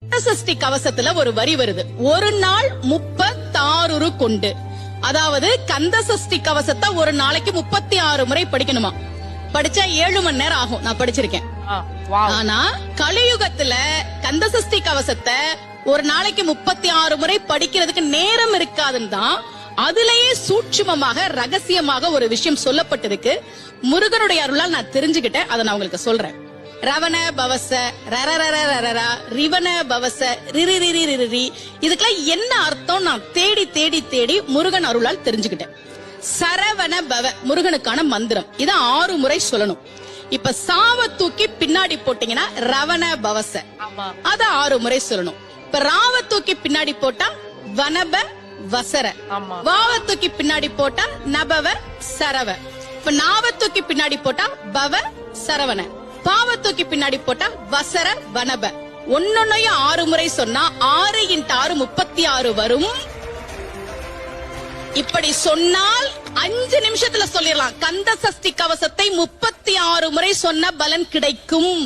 சஷ்டி கவசத்துல ஒரு வரி வருது, ஒரு நாள் 36 கொண்டு. அதாவது கந்த சஷ்டி கவசத்தை ஒரு நாளைக்கு 36 முறை படிக்கணுமா. படிச்சா 7 மணி நேரம் ஆகும். நான் படிச்சிருக்கேன். ஆனா கலியுகத்துல கந்த சஷ்டி கவசத்தை ஒரு நாளைக்கு 36 முறை படிக்கிறதுக்கு நேரம் இருக்காதுன்னு தான் அதுலயே சூட்சுமமாக ரகசியமாக ஒரு விஷயம் சொல்லப்பட்டிருக்கு. முருகனுடைய அருளால் நான் தெரிஞ்சுக்கிட்டேன். அதை நான் உங்களுக்கு சொல்றேன். ரவண பவச ரரரரரரரா ரிவன பவச ரிரிரிரிரிரி, இதுக்கெல்லாம் என்ன அர்த்தம் நான் தேடி தேடி தேடி முருகன் அருளால் தெரிஞ்சுக்கிட்டேன். சரவண பவ முருகனுக்கான மந்திரம். இத 6 முறை சொல்லணும். இப்ப சாவ தூக்கி பின்னாடி போட்டீங்கன்னா ரவண பவச, அத 6 முறை சொல்லணும். இப்ப ராவ தூக்கி பின்னாடி போட்டா வனப வசர, வாவ தூக்கி பின்னாடி போட்டா நபவ சரவ, இப்ப நாவ தூக்கி பின்னாடி போட்டா பவ சரவண, பாவ தூக்கி பின்னாடி போட்டா வசர வனப. ஒன்னொன்னையும் 6 முறை சொன்னா 6 × 6 36 வரும். இப்படி சொன்னால் 5 நிமிஷத்துல சொல்லிடலாம். கந்த சஷ்டி கவசத்தை 36 முறை சொன்ன பலன் கிடைக்கும்.